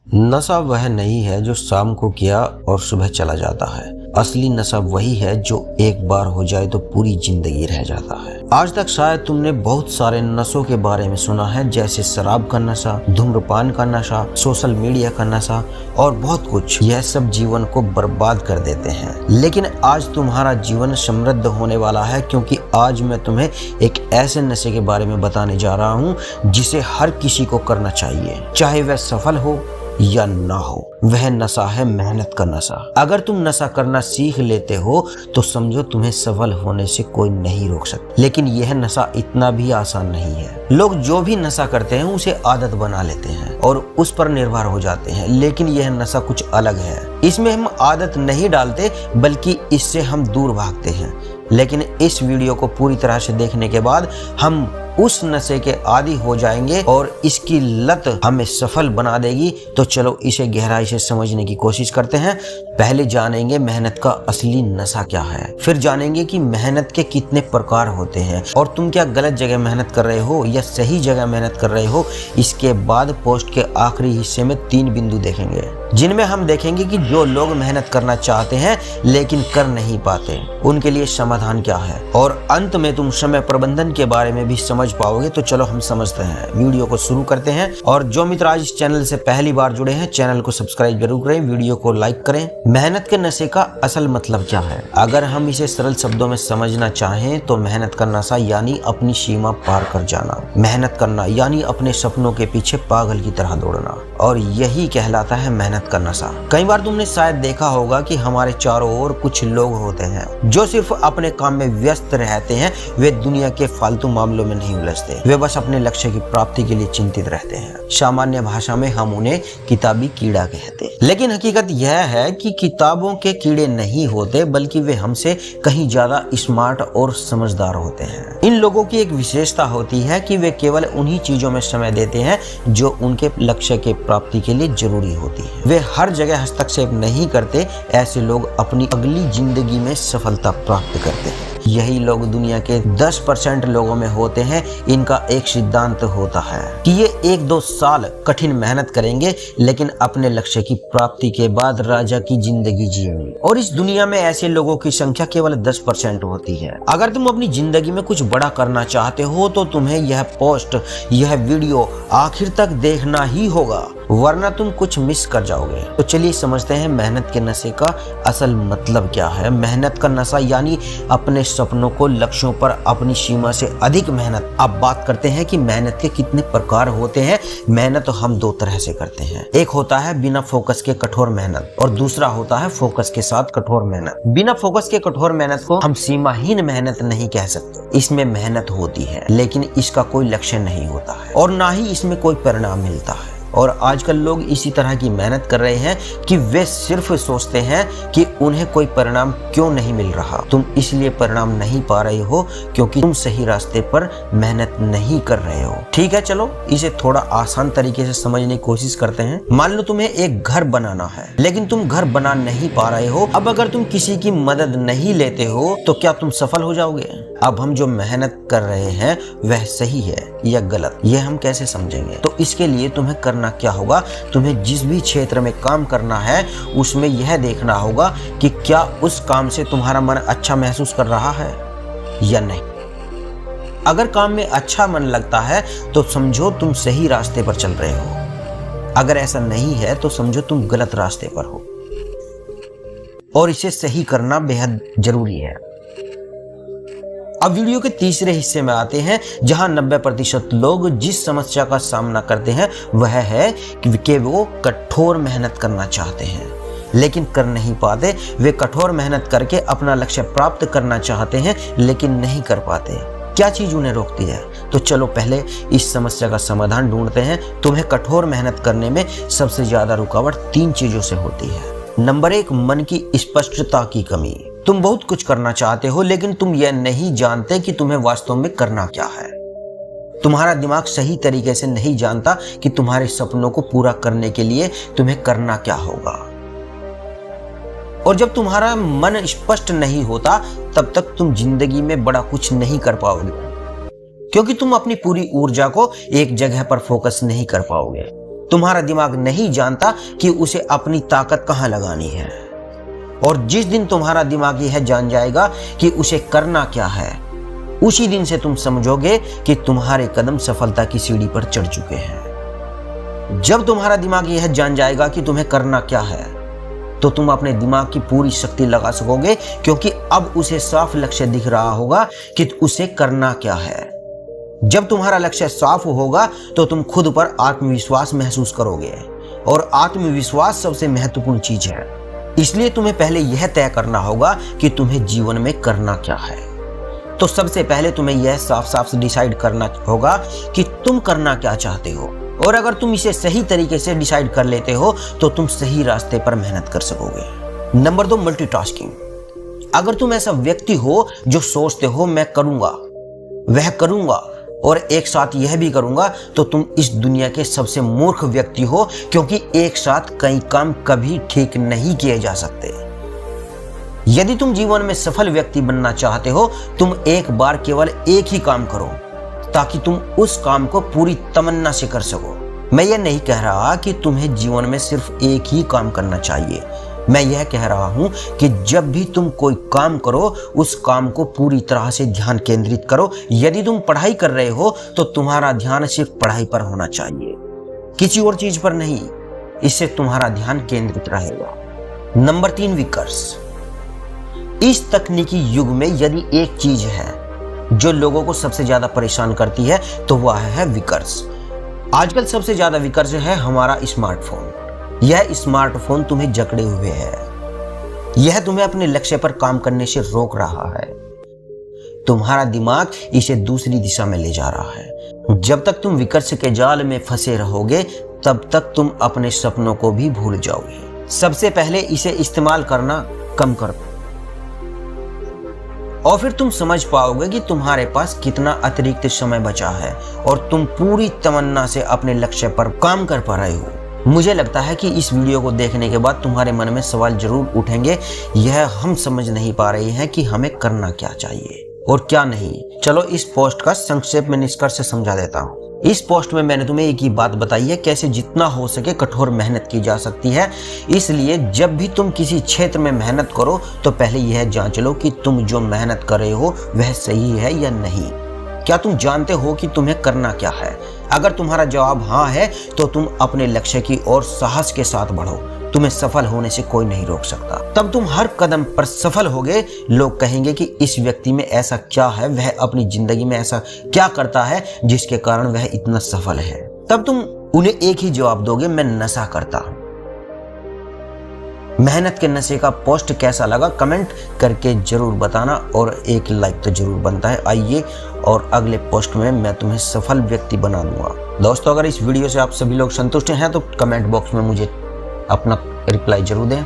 नशा वह नहीं है जो शाम को किया और सुबह चला जाता है। असली नशा वही है जो एक बार हो जाए तो पूरी जिंदगी रह जाता है। आज तक शायद तुमने बहुत सारे नशों के बारे में सुना है, जैसे शराब का नशा, धूम्रपान का नशा, सोशल मीडिया का नशा और बहुत कुछ। यह सब जीवन को बर्बाद कर देते हैं, लेकिन आज तुम्हारा जीवन समृद्ध होने वाला है, क्योंकि आज मैं तुम्हें एक ऐसे नशे के बारे में बताने जा रहा हूँ जिसे हर किसी को करना चाहिए, चाहे वह सफल हो या ना हो। वह नशा है मेहनत का नशा। अगर तुम नशा करना सीख लेते हो तो समझो तुम्हें सफल होने से कोई नहीं रोक सकता। लेकिन यह नशा इतना भी आसान नहीं है। लोग जो भी नशा करते हैं उसे आदत बना लेते हैं और उस पर निर्भर हो जाते हैं, लेकिन यह नशा कुछ अलग है। इसमें हम आदत नहीं डालते बल्कि इससे हम दूर भागते हैं। लेकिन इस वीडियो को पूरी तरह से देखने के बाद हम उस नशे के आदी हो जाएंगे और इसकी लत हमें सफल बना देगी। तो चलो इसे गहराई से समझने की कोशिश करते हैं। पहले जानेंगे मेहनत का असली नशा क्या है, फिर जानेंगे कि मेहनत के कितने प्रकार होते हैं और तुम क्या गलत जगह मेहनत कर रहे हो या सही जगह मेहनत कर रहे हो। इसके बाद पोस्ट के आखिरी हिस्से में 3 बिंदु देखेंगे, जिनमें हम देखेंगे कि जो लोग मेहनत करना चाहते हैं लेकिन कर नहीं पाते, उनके लिए समाधान क्या है। और अंत में तुम समय प्रबंधन के बारे में भी समझ पाओगे। तो चलो हम समझते हैं, वीडियो को शुरू करते हैं। और जो मित्र आज इस चैनल से पहली बार जुड़े हैं, चैनल को सब्सक्राइब जरूर करें, वीडियो को लाइक करें। मेहनत के नशे का असल मतलब क्या है? अगर हम इसे सरल शब्दों में समझना चाहें तो मेहनत का नशा यानी अपनी सीमा पार कर जाना। मेहनत करना यानी अपने सपनों के पीछे पागल की तरह दौड़ना, और यही कहलाता है मेहनत का नशा। कई बार तुमने शायद देखा होगा कि हमारे चारों ओर कुछ लोग होते हैं जो सिर्फ अपने काम में व्यस्त रहते हैं। वे दुनिया के फालतू मामलों में नहीं उलझते, वे बस अपने लक्ष्य की प्राप्ति के लिए चिंतित रहते हैं। सामान्य भाषा में हम उन्हें किताबी कीड़ा कहते हैं। लेकिन हकीकत यह है कि किताबों के कीड़े नहीं होते, बल्कि वे हमसे कहीं ज्यादा स्मार्ट और समझदार होते हैं। इन लोगों की एक विशेषता होती है कि वे केवल उन्हीं चीजों में समय देते हैं जो उनके लक्ष्य के प्राप्ति के लिए जरूरी होती है। वे हर जगह हस्तक्षेप नहीं करते। ऐसे लोग अपनी अगली जिंदगी में सफलता प्राप्त करते हैं। यही लोग दुनिया के 10% लोगों में होते हैं। इनका एक सिद्धांत होता है कि ये 1-2 साल कठिन मेहनत करेंगे, लेकिन अपने लक्ष्य की प्राप्ति के बाद राजा की जिंदगी जिएंगे। और इस दुनिया में ऐसे लोगों की संख्या केवल 10% होती है। अगर तुम अपनी जिंदगी में कुछ बड़ा करना चाहते हो तो तुम्हें यह पोस्ट, यह वीडियो आखिर तक देखना ही होगा, वरना तुम कुछ मिस कर जाओगे। तो चलिए समझते हैं मेहनत के नशे का असल मतलब क्या है। मेहनत का नशा यानी अपने सपनों को, लक्ष्यों पर अपनी सीमा से अधिक मेहनत। अब बात करते हैं कि मेहनत के कितने प्रकार होते हैं। मेहनत तो हम 2 तरह से करते हैं। एक होता है बिना फोकस के कठोर मेहनत और दूसरा होता है फोकस के साथ कठोर मेहनत। बिना फोकस के कठोर मेहनत को हम सीमाहीन मेहनत नहीं कह सकते। इसमें मेहनत होती है लेकिन इसका कोई लक्ष्य नहीं होता है और ना ही इसमें कोई परिणाम मिलता है। और आजकल लोग इसी तरह की मेहनत कर रहे हैं कि वे सिर्फ सोचते हैं कि उन्हें कोई परिणाम क्यों नहीं मिल रहा। तुम इसलिए परिणाम नहीं पा रहे हो क्योंकि तुम सही रास्ते पर मेहनत नहीं कर रहे हो। ठीक है, चलो इसे थोड़ा आसान तरीके से समझने की कोशिश करते हैं। मान लो तुम्हें एक घर बनाना है, लेकिन तुम घर बना नहीं पा रहे हो। अब अगर तुम किसी की मदद नहीं लेते हो तो क्या तुम सफल हो जाओगे? अब हम जो मेहनत कर रहे हैं वह सही है या गलत, यह हम कैसे समझेंगे? तो इसके लिए तुम्हें करना क्या होगा, तुम्हें जिस भी क्षेत्र में काम करना है उसमें यह देखना होगा कि क्या उस काम से तुम्हारा मन अच्छा महसूस कर रहा है या नहीं। अगर काम में अच्छा मन लगता है तो समझो तुम सही रास्ते पर चल रहे हो। अगर ऐसा नहीं है तो समझो तुम गलत रास्ते पर हो और इसे सही करना बेहद जरूरी है। अब वीडियो के तीसरे हिस्से में आते हैं, जहां 90% लोग जिस समस्या का सामना करते हैं वह है कि वो कठोर मेहनत करना चाहते हैं लेकिन कर नहीं पाते। वे कठोर मेहनत करके अपना लक्ष्य प्राप्त करना चाहते हैं लेकिन नहीं कर पाते। क्या चीज उन्हें रोकती है? तो चलो पहले इस समस्या का समाधान ढूंढते हैं। तुम्हें कठोर मेहनत करने में सबसे ज्यादा रुकावट 3 चीजों से होती है। नंबर 1, मन की स्पष्टता की कमी। तुम बहुत कुछ करना चाहते हो लेकिन तुम यह नहीं जानते कि तुम्हें वास्तव में करना क्या है। तुम्हारा दिमाग सही तरीके से नहीं जानता कि तुम्हारे सपनों को पूरा करने के लिए तुम्हें करना क्या होगा। और जब तुम्हारा मन स्पष्ट नहीं होता तब तक तुम जिंदगी में बड़ा कुछ नहीं कर पाओगे, क्योंकि तुम अपनी पूरी ऊर्जा को एक जगह पर फोकस नहीं कर पाओगे। तुम्हारा दिमाग नहीं जानता कि उसे अपनी ताकत कहाँ लगानी है। और जिस दिन तुम्हारा दिमाग यह जान जाएगा कि उसे करना क्या है, उसी दिन से तुम समझोगे कि तुम्हारे कदम सफलता की सीढ़ी पर चढ़ चुके हैं। जब तुम्हारा दिमाग यह जान जाएगा कि तुम्हें करना क्या है, तो तुम अपने दिमाग की पूरी शक्ति लगा सकोगे, क्योंकि अब उसे साफ लक्ष्य दिख रहा होगा कि उसे करना क्या है। जब तुम्हारा लक्ष्य साफ होगा तो तुम खुद पर आत्मविश्वास महसूस करोगे, और आत्मविश्वास सबसे महत्वपूर्ण चीज है। इसलिए तुम्हें पहले यह तय करना होगा कि तुम्हें जीवन में करना क्या है। तो सबसे पहले तुम्हें यह साफ साफ डिसाइड करना होगा कि तुम करना क्या चाहते हो, और अगर तुम इसे सही तरीके से डिसाइड कर लेते हो तो तुम सही रास्ते पर मेहनत कर सकोगे। Number 2, multitasking. अगर तुम ऐसा व्यक्ति हो जो सोचते हो मैं करूंगा, वह करूंगा और एक साथ यह भी करूंगा, तो तुम इस दुनिया के सबसे मूर्ख व्यक्ति हो, क्योंकि एक साथ कई काम कभी ठीक नहीं किए जा सकते। यदि तुम जीवन में सफल व्यक्ति बनना चाहते हो, तुम एक बार केवल एक ही काम करो, ताकि तुम उस काम को पूरी तमन्ना से कर सको। मैं यह नहीं कह रहा कि तुम्हें जीवन में सिर्फ एक ही काम करना चाहिए। मैं यह कह रहा हूं कि जब भी तुम कोई काम करो, उस काम को पूरी तरह से ध्यान केंद्रित करो। यदि तुम पढ़ाई कर रहे हो तो तुम्हारा ध्यान सिर्फ पढ़ाई पर होना चाहिए, किसी और चीज पर नहीं। इससे तुम्हारा ध्यान केंद्रित रहेगा। नंबर 3, विकर्ष। इस तकनीकी युग में यदि एक चीज है जो लोगों को सबसे ज्यादा परेशान करती है, तो वह है विकर्ष। आजकल सबसे ज्यादा विकर्ष है हमारा स्मार्टफोन। यह स्मार्टफोन तुम्हें जकड़े हुए है। यह तुम्हें अपने लक्ष्य पर काम करने से रोक रहा है। तुम्हारा दिमाग इसे दूसरी दिशा में ले जा रहा है। जब तक तुम विकर्ष के जाल में फंसे रहोगे, तब तक तुम अपने सपनों को भी भूल जाओगे। सबसे पहले इसे इस्तेमाल करना कम कर दो, और फिर तुम समझ पाओगे कि तुम्हारे पास कितना अतिरिक्त समय बचा है और तुम पूरी तमन्ना से अपने लक्ष्य पर काम कर पा रहे हो। मुझे लगता है कि इस वीडियो को देखने के बाद तुम्हारे मन में सवाल जरूर उठेंगे, यह हम समझ नहीं पा रहे हैं कि हमें करना क्या चाहिए और क्या नहीं। चलो इस पोस्ट का संक्षेप में निष्कर्ष समझा देता हूँ। इस पोस्ट में मैंने तुम्हें एक ही बात बताई है, कैसे जितना हो सके कठोर मेहनत की जा सकती है। इसलिए जब भी तुम किसी क्षेत्र में मेहनत करो, तो पहले यह जांच लो कि तुम जो मेहनत कर रहे हो वह सही है या नहीं। क्या तुम जानते हो कि तुम्हें करना क्या है? अगर तुम्हारा जवाब हाँ है, तो तुम अपने लक्ष्य की ओर साहस के साथ बढ़ो। तुम्हें सफल होने से कोई नहीं रोक सकता। तब तुम हर कदम पर सफल होगे। लोग कहेंगे कि इस व्यक्ति में ऐसा क्या है, वह अपनी जिंदगी में ऐसा क्या करता है जिसके कारण वह इतना सफल है। तब तुम उन्हें एक ही जवाब दोगे, मैं नशा करता हूं। मेहनत के नशे का पोस्ट कैसा लगा कमेंट करके जरूर बताना, और एक लाइक तो जरूर बनता है। आइए और अगले पोस्ट में मैं तुम्हें सफल व्यक्ति बना दूंगा। दोस्तों, अगर इस वीडियो से आप सभी लोग संतुष्ट हैं तो कमेंट बॉक्स में मुझे अपना रिप्लाई जरूर दें।